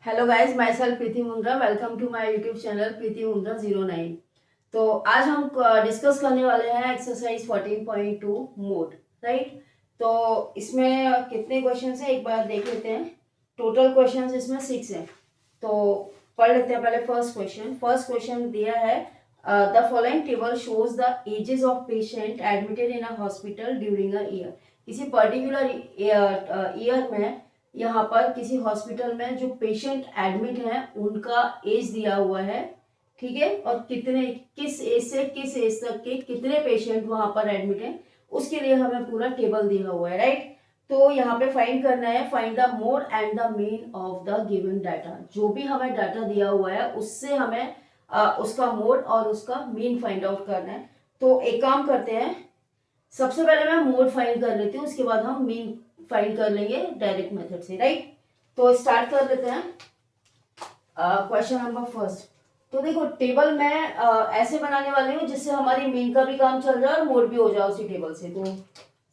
Hello guys, myself Preeti Mundra. Welcome to my YouTube channel Preeti Mundra 09। तो आज हम डिस्कस करने वाले हैं एक्सरसाइज 14.2 मोड, राइट। तो इसमें कितने क्वेश्चंस हैं एक बार देख लेते हैं। टोटल क्वेश्चंस इसमें 6 हैं। तो पढ़ लेते हैं पहले फर्स्ट क्वेश्चन दिया है, the following table shows the ages of patient admitted in a hospital during a year. किसी पर्टिकुलर ईयर में यहाँ पर किसी हॉस्पिटल में जो पेशेंट एडमिट हैं उनका एज दिया हुआ है, ठीक है। और किस एज से किस एज तक के कितने पेशेंट वहां पर एडमिट हैं उसके लिए हमें पूरा टेबल दिया हुआ है, राइट। तो यहाँ पे फाइंड करना है, find the mode and the mean of the given data. जो भी हमें डाटा दिया हुआ है उससे हमें उसका मोड और उसका मीन फाइंड आउट करना है। तो एक काम करते हैं, सबसे पहले मैं मोड फाइंड कर लेती हूँ, उसके बाद हम मीन फाइंड कर लेंगे डायरेक्ट मेथड से, राइट। तो स्टार्ट कर लेते हैं क्वेश्चन नंबर फर्स्ट। तो देखो, टेबल मैं ऐसे बनाने वाली हूँ जिससे हमारी मीन का भी काम चल जाए और मोड भी हो जाए उसी टेबल से। तो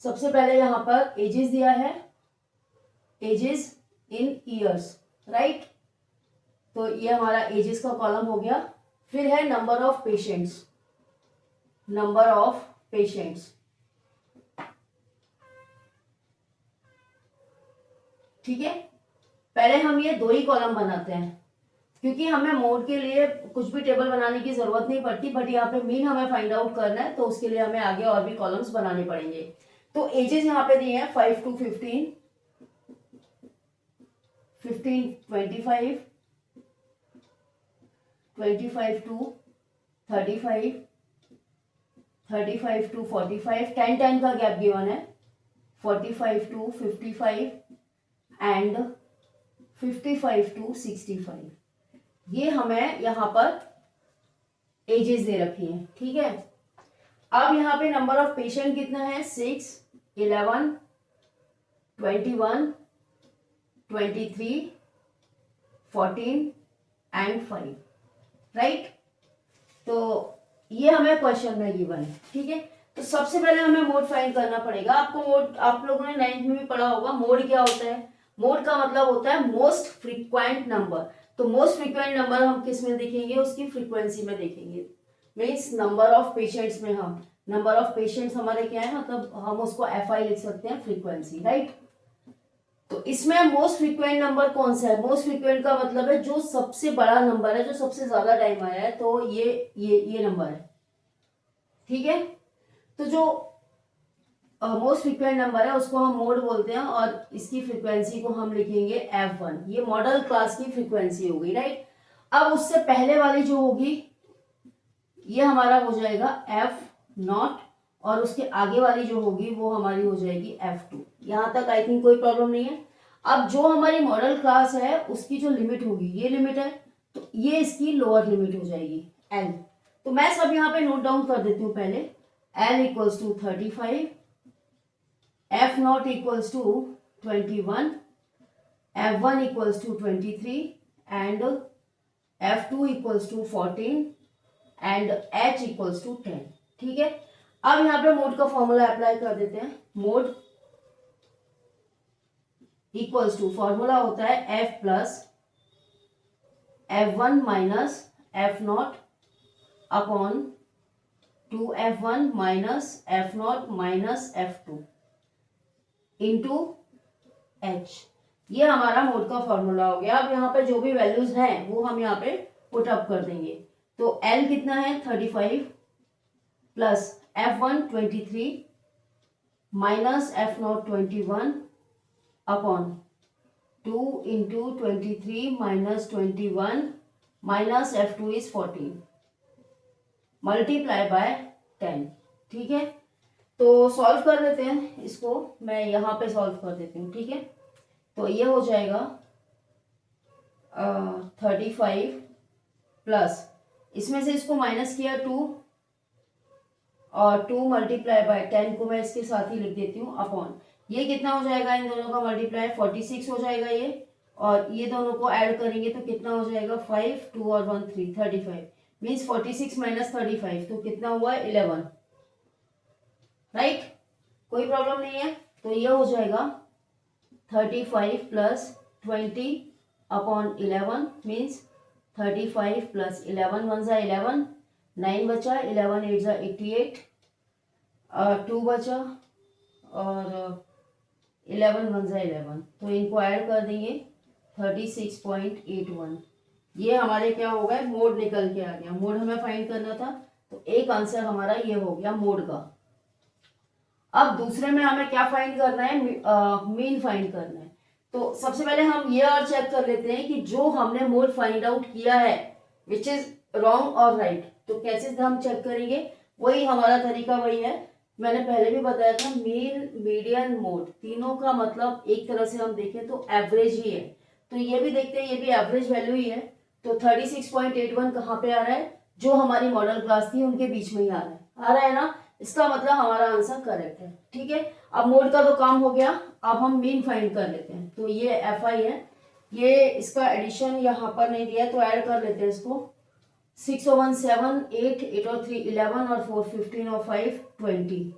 सबसे पहले यहाँ पर एजेस दिया है, एजेस इन ईयर्स, राइट। तो ये हमारा एजेस का कॉलम हो गया। फिर है number of patients, number of patients, ठीक है। पहले हम ये दो ही कॉलम बनाते हैं क्योंकि हमें मोड के लिए कुछ भी टेबल बनाने की जरूरत नहीं पड़ती, बट यहाँ पे मीन हमें फाइंड आउट करना है तो उसके लिए हमें आगे और भी कॉलम्स बनाने पड़ेंगे। तो एजेस यहाँ पे दिए हैं 5 to 15, 15 25, 25 to 35, 35 to 45, 10 का गैप गिवन है, 45 to 55 एंड 55 to 65। ये हमें यहाँ पर एजेस दे रखी हैं, ठीक है। अब यहाँ पे नंबर ऑफ पेशेंट कितना है, 6, 11, 21, 23, 14 एंड 5, राइट। तो ये हमें क्वेश्चन में गिवन है, ठीक है। तो सबसे पहले हमें मोड फाइंड करना पड़ेगा। आपको मोड, आप लोगों ने 9th में भी पढ़ा होगा, मोड क्या होता है। मोड का मतलब होता है मोस्ट फ्रीक्वेंट नंबर। तो मोस्ट फ्रीक्वेंट नंबर हम किस में देखेंगे, उसकी फ्रीक्वेंसी में देखेंगे। मीन्स नंबर ऑफ पेशेंट्स में हम, नंबर ऑफ पेशेंट्स हमारे क्या है, मतलब हम उसको FI लिख सकते हैं, फ्रीक्वेंसी, राइट। तो इसमें मोस्ट फ्रीक्वेंट नंबर कौन सा है, मोस्ट फ्रीक्वेंट का मतलब है जो सबसे बड़ा नंबर है, जो सबसे ज्यादा टाइम आया है। तो ये नंबर है, ठीक है। तो जो मोस्ट फ्रीक्वेंट नंबर है उसको हम मोड बोलते हैं और इसकी फ्रीक्वेंसी को हम लिखेंगे F1। ये मॉडल क्लास की फ्रीक्वेंसी होगी, राइट। अब उससे पहले वाली जो होगी ये हमारा हो जाएगा F0 और उसके आगे वाली जो होगी वो हमारी हो जाएगी F2। यहां तक आई थिंक कोई प्रॉब्लम नहीं है। अब जो हमारी मॉडल क्लास है उसकी जो लिमिट होगी, ये लिमिट है, तो ये इसकी लोअर लिमिट हो जाएगी L। तो मैं सब यहाँ पे नोट डाउन कर देती हूँ पहले। L equals to 35, F0 equals to 21, F1 equals to 23 and F2 equals to 14 and H equals to 10, ठीक है। अब यहाँ पे मोड का फॉर्मूला अप्लाई कर देते हैं। मोड इक्वल्स टू, फॉर्मूला होता है F plus F1 minus F0 upon 2F1 minus F0 minus F2 into H। ये हमारा मोड का फॉर्मूला हो गया। अब यहाँ पे जो भी वैल्यूज हैं वो हम यहाँ पे पुट अप कर देंगे। तो L कितना है, 35 plus F1 23 minus F0 21 upon 2 into 23 minus 21 minus F2 is 14 multiply by 10, ठीक है। तो सॉल्व कर लेते हैं इसको, मैं यहाँ पे सॉल्व कर देती हूँ, ठीक है। तो ये हो जाएगा 35 प्लस, इसमें से इसको माइनस किया 2 और 2 मल्टीप्लाई बाय 10 को मैं इसके साथ ही लिख देती हूँ अपॉन, ये कितना हो जाएगा, इन दोनों का मल्टीप्लाई 46 हो जाएगा ये, और ये दोनों को ऐड करेंगे तो कितना हो जाएगा 5, 2 और 1 3, 35 मीन्स 46 माइनस 35 तो कितना हुआ 11, राइट। कोई प्रॉब्लम नहीं है। तो ये हो जाएगा 35 plus 20 upon 11 means 35 plus 11 one ज़ा 11, 9 बचा, 11 8 ज़ा 88, 2 बचा और 11 वन ज़ा 11, तो इनको ऐड कर देंगे 36.81। ये हमारे क्या हो गए, मोड निकल के आ गया। मोड हमें फाइंड करना था, तो एक आंसर हमारा ये हो गया मोड का। अब दूसरे में हमें क्या फाइंड करना है, मीन फाइंड करना है। तो सबसे पहले हम ये और चेक कर लेते हैं कि जो हमने मोड फाइंड आउट किया है विच इज रॉन्ग और राइट, तो कैसे हम चेक करेंगे, वही हमारा तरीका वही है। मैंने पहले भी बताया था मीन मीडियन मोड तीनों का मतलब एक तरह से हम देखें तो एवरेज ही है। तो ये भी देखते हैं, ये भी एवरेज वैल्यू ही है। तो 36.81 कहाँ पे आ रहा है, जो हमारी मॉडल क्लास थी उनके बीच में ही आ रहा है ना, इसका मतलब हमारा आंसर करेक्ट है। ठीक है, अब मोड का तो काम हो गया, अब हम मीन फाइंड कर लेते हैं। तो ये एफ आई है, ये इसका एडिशन यहाँ पर नहीं दिया है तो ऐड कर लेते हैं इसको। 6 और 1 7, 8, 8 और 3 11 और 4 15 और 5 20,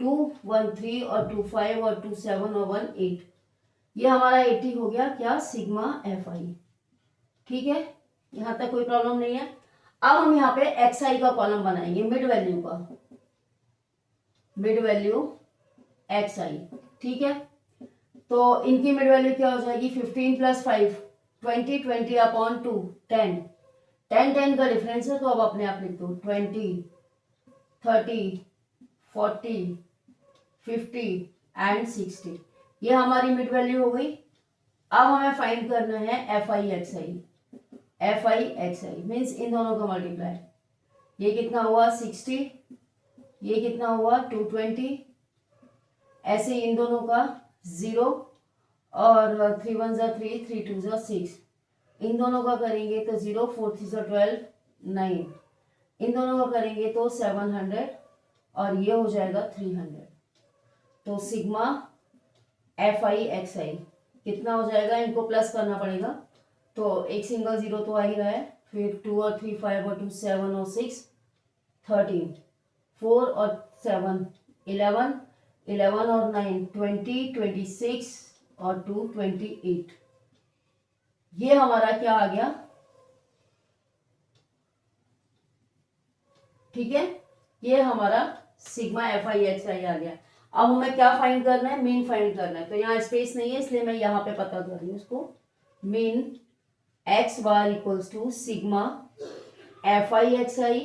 2 1 3 और 2 5 और 2 7 और 1 8, ये हमारा 80 हो गया क्या, सिग्मा एफ आई। ठीक है, यहाँ तक कोई प्रॉब्लम नहीं है। अब हम यहाँ पे एक्स आई का कॉलम बनाएंगे, मिड वैल्यू का, मिड वैल्यू एक्स आई। ठीक है, तो इनकी मिड वैल्यू क्या हो जाएगी, 15 प्लस 5 20, 20 अपॉन 2 10, 10 10 का डिफरेंस है, तो अब अपने आप लिख दो 20 30 40 50 एंड 60, ये हमारी मिड वैल्यू हो गई। अब हमें फाइंड करना है F i x I. F i x I means in दोनों का मल्टीप्लाई, ये कितना हुआ 60, ये कितना हुआ 220, ऐसे इन दोनों का 0 और 3 1 ज़ा 3, 3 2 ज़ा 6, इन दोनों का करेंगे तो 0 4 3 ज़ा 12 9, इन दोनों का करेंगे तो 700 और ये हो जाएगा 300। तो सिग्मा एफ आई एक्स आई कितना हो जाएगा, इनको प्लस करना पड़ेगा, तो एक सिंगल 0 तो आ ही रहा है, फिर 2 और 3 5 और 2 7 और 6 13, 4 और 7 11, 11 और 9 20, 26 और 2 28, ये हमारा क्या आ गया। ठीक है, ये हमारा सिग्मा एफ आई एक्स आई आ गया। अब हमें क्या फाइंड करना है, मीन फाइंड करना है। तो यहाँ स्पेस नहीं है इसलिए मैं यहाँ पे पता कर रही हूँ उसको, mean x bar equals to sigma f i x i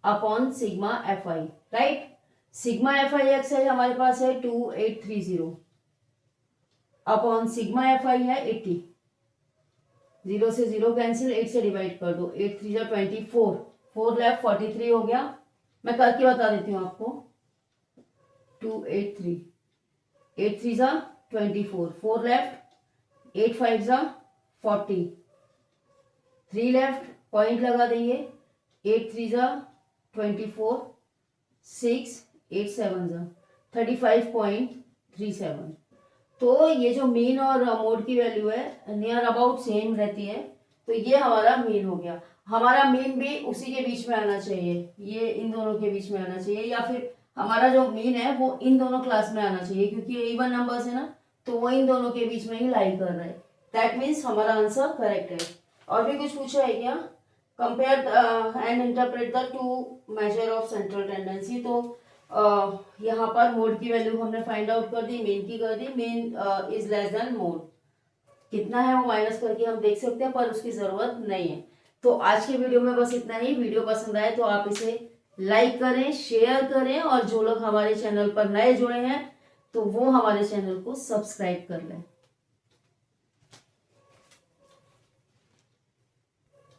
upon sigma f i, right. Sigma f i x i हमारे पास है 2830 अपॉन सिग्मा एफ आई है 80, 0 से 0 कैंसिल, 8 से डिवाइड कर दो, 8 3 जा 24, 4 लेफ्ट 43 हो गया। मैं करके बता देती हूँ आपको, 283, 8 3 जा 24, 4 लेफ्ट, 8 5 जा 40, 3 लेफ्ट, पॉइंट लगा देंगे, 8 3 जा 24, 6 8 7 जा 35.37। तो ये जो मीन और मोड की वैल्यू है नियर अबाउट सेम रहती है, तो ये हमारा मीन हो गया। हमारा मीन भी उसी के बीच में आना चाहिए, ये इन दोनों के बीच में आना चाहिए, या फिर हमारा जो मीन है वो इन दोनों क्लास में आना चाहिए, क्योंकि ये इवन नंबर्स है ना, तो वो इन दोनों के बीच में ही लाई कर रहा है। दैट मीन्स हमारा आंसर करेक्ट है। और भी कुछ पूछा है क्या, compare and interpret the two measure of central tendency. तो यहाँ पर मोड की वैल्यू हमने फाइंड आउट कर दी, मेन की कर दी, mean is less than mode, कितना है वो माइनस करके हम देख सकते हैं, पर उसकी जरूरत नहीं है। तो आज के वीडियो में बस इतना ही। वीडियो पसंद आए तो आप इसे लाइक करें, शेयर करें, और जो लोग हमारे चैनल पर नए जुड़े हैं तो वो हमारे चैनल को सब्सक्राइब कर लें।